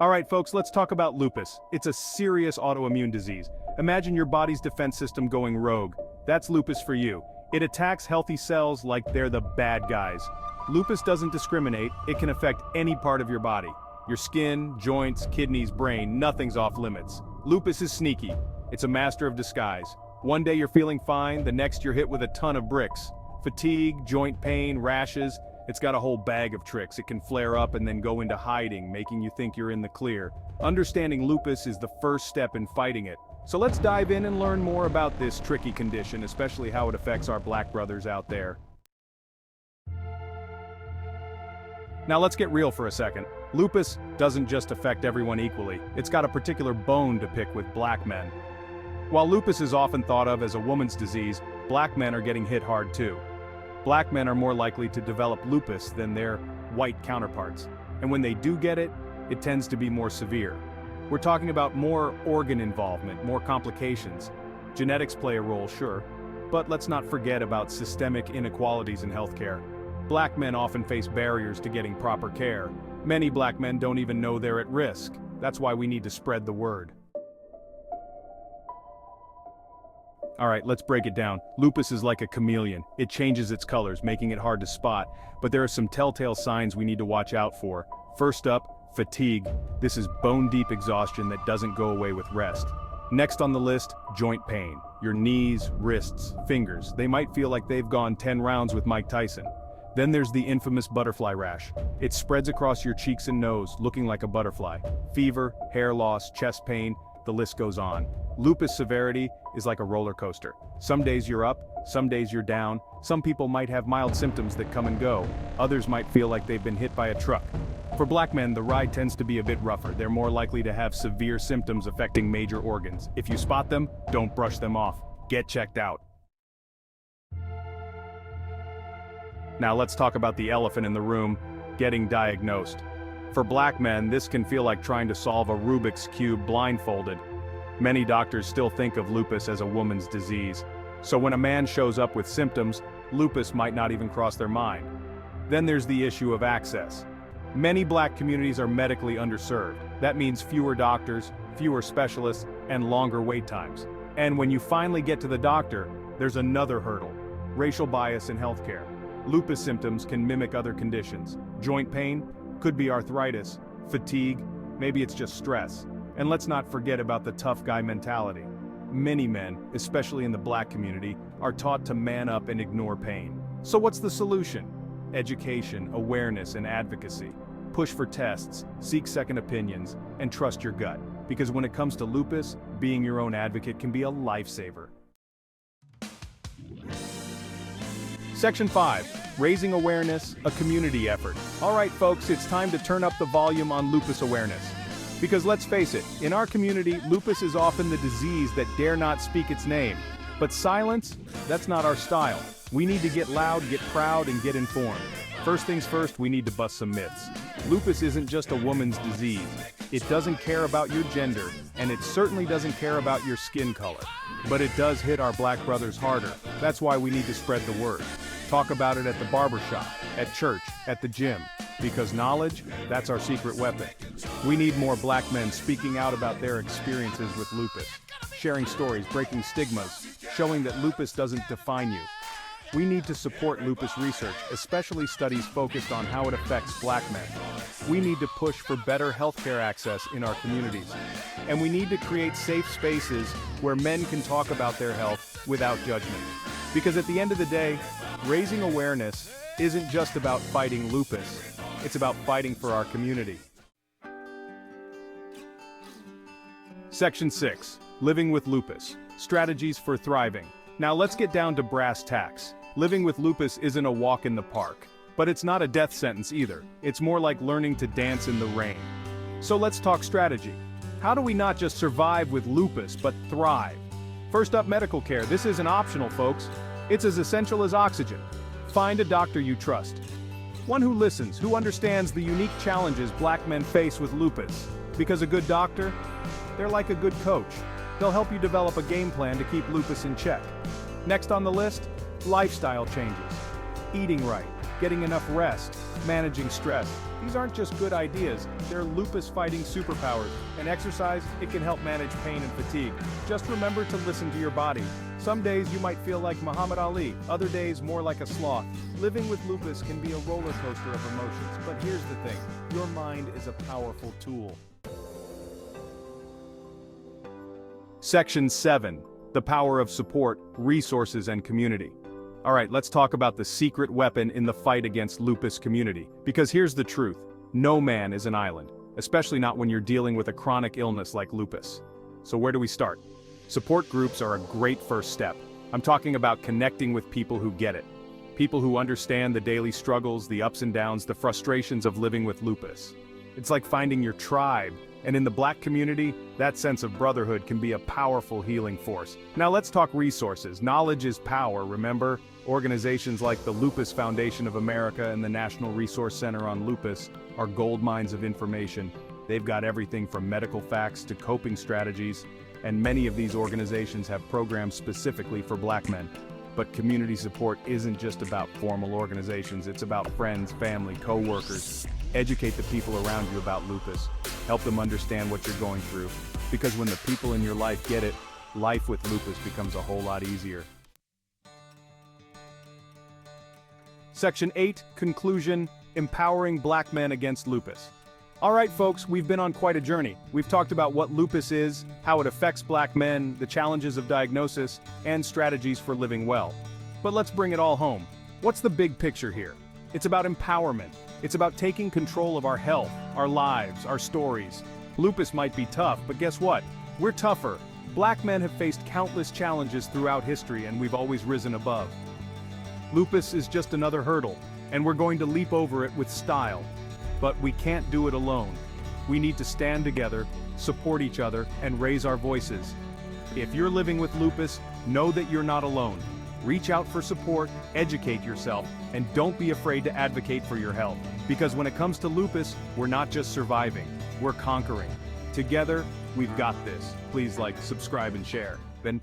Alright folks, let's talk about lupus. It's a serious autoimmune disease. Imagine your body's defense system going rogue. That's lupus for you. It attacks healthy cells like they're the bad guys. Lupus doesn't discriminate, it can affect any part of your body. Your skin, joints, kidneys, brain, nothing's off limits. Lupus is sneaky. It's a master of disguise. One day you're feeling fine, the next you're hit with a ton of bricks. Fatigue, joint pain, rashes. It's got a whole bag of tricks. It can flare up and then go into hiding, making you think you're in the clear. Understanding lupus is the first step in fighting it. So let's dive in and learn more about this tricky condition, especially how it affects our black brothers out there. Now let's get real for a second. Lupus doesn't just affect everyone equally. It's got a particular bone to pick with black men. While lupus is often thought of as a woman's disease, black men are getting hit hard too. Black men are more likely to develop lupus than their white counterparts. And when they do get it, it tends to be more severe. We're talking about more organ involvement, more complications. Genetics play a role, sure, but let's not forget about systemic inequalities in healthcare. Black men often face barriers to getting proper care. Many black men don't even know they're at risk. That's why we need to spread the word. Alright, let's break it down. Lupus is like a chameleon. It changes its colors, making it hard to spot. But there are some telltale signs we need to watch out for. First up, fatigue. This is bone-deep exhaustion that doesn't go away with rest. Next on the list, joint pain. Your knees, wrists, fingers. They might feel like they've gone 10 rounds with Mike Tyson. Then there's the infamous butterfly rash. It spreads across your cheeks and nose, looking like a butterfly. Fever, hair loss, chest pain, the list goes on. Lupus severity is like a roller coaster. Some days you're up, some days you're down. Some people might have mild symptoms that come and go. Others might feel like they've been hit by a truck. For black men, the ride tends to be a bit rougher. They're more likely to have severe symptoms affecting major organs. If you spot them, don't brush them off. Get checked out. Now let's talk about the elephant in the room, getting diagnosed. For black men, this can feel like trying to solve a Rubik's Cube blindfolded. Many doctors still think of lupus as a woman's disease. So when a man shows up with symptoms, lupus might not even cross their mind. Then there's the issue of access. Many black communities are medically underserved. That means fewer doctors, fewer specialists, and longer wait times. And when you finally get to the doctor, there's another hurdle: racial bias in healthcare. Lupus symptoms can mimic other conditions. Joint pain could be arthritis, fatigue, maybe it's just stress. And let's not forget about the tough guy mentality. Many men, especially in the black community, are taught to man up and ignore pain. So what's the solution? Education, awareness, and advocacy. Push for tests, seek second opinions, and trust your gut. Because when it comes to lupus, being your own advocate can be a lifesaver. Section 5. Raising awareness, a community effort. Alright folks, it's time to turn up the volume on lupus awareness. Because let's face it, in our community, lupus is often the disease that dare not speak its name. But silence, that's not our style. We need to get loud, get proud, and get informed. First things first, we need to bust some myths. Lupus isn't just a woman's disease. It doesn't care about your gender, and it certainly doesn't care about your skin color. But it does hit our black brothers harder. That's why we need to spread the word. Talk about it at the barbershop, at church, at the gym. Because knowledge, that's our secret weapon. We need more black men speaking out about their experiences with lupus, sharing stories, breaking stigmas, showing that lupus doesn't define you. We need to support lupus research, especially studies focused on how it affects black men. We need to push for better healthcare access in our communities. And we need to create safe spaces where men can talk about their health without judgment. Because at the end of the day, raising awareness isn't just about fighting lupus. It's about fighting for our community. Section 6. Living with lupus. Strategies for thriving. Now let's get down to brass tacks. Living with lupus isn't a walk in the park. But it's not a death sentence either. It's more like learning to dance in the rain. So let's talk strategy. How do we not just survive with lupus, but thrive? First up, medical care. This isn't optional, folks. It's as essential as oxygen. Find a doctor you trust. One who listens, who understands the unique challenges black men face with lupus. Because a good doctor, they're like a good coach. They'll help you develop a game plan to keep lupus in check. Next on the list, lifestyle changes. Eating right, getting enough rest, managing stress. These aren't just good ideas, they're lupus-fighting superpowers. And exercise, it can help manage pain and fatigue. Just remember to listen to your body. Some days you might feel like Muhammad Ali, other days more like a sloth. Living with lupus can be a roller coaster of emotions, but here's the thing, your mind is a powerful tool. Section 7. The power of support, resources, and community. Alright, let's talk about the secret weapon in the fight against lupus community. Because here's the truth, no man is an island, especially not when you're dealing with a chronic illness like lupus. So where do we start? Support groups are a great first step. I'm talking about connecting with people who get it. People who understand the daily struggles, the ups and downs, the frustrations of living with lupus. It's like finding your tribe, and in the Black community, that sense of brotherhood can be a powerful healing force. Now let's talk resources. Knowledge is power, remember? Organizations like the Lupus Foundation of America and the National Resource Center on Lupus are gold mines of information. They've got everything from medical facts to coping strategies, and many of these organizations have programs specifically for Black men. But community support isn't just about formal organizations, it's about friends, family, co-workers. Educate the people around you about lupus. Help them understand what you're going through. Because when the people in your life get it, life with lupus becomes a whole lot easier. Section 8, Conclusion, Empowering Black Men Against Lupus. Alright folks, we've been on quite a journey. We've talked about what lupus is, how it affects Black men, the challenges of diagnosis, and strategies for living well. But let's bring it all home. What's the big picture here? It's about empowerment. It's about taking control of our health, our lives, our stories. Lupus might be tough, but guess what? We're tougher. Black men have faced countless challenges throughout history, and we've always risen above. Lupus is just another hurdle, and we're going to leap over it with style. But we can't do it alone. We need to stand together, support each other, and raise our voices. If you're living with lupus, know that you're not alone. Reach out for support, educate yourself, and don't be afraid to advocate for your health. Because when it comes to lupus, we're not just surviving, we're conquering. Together, we've got this. Please like, subscribe, and share. Ben.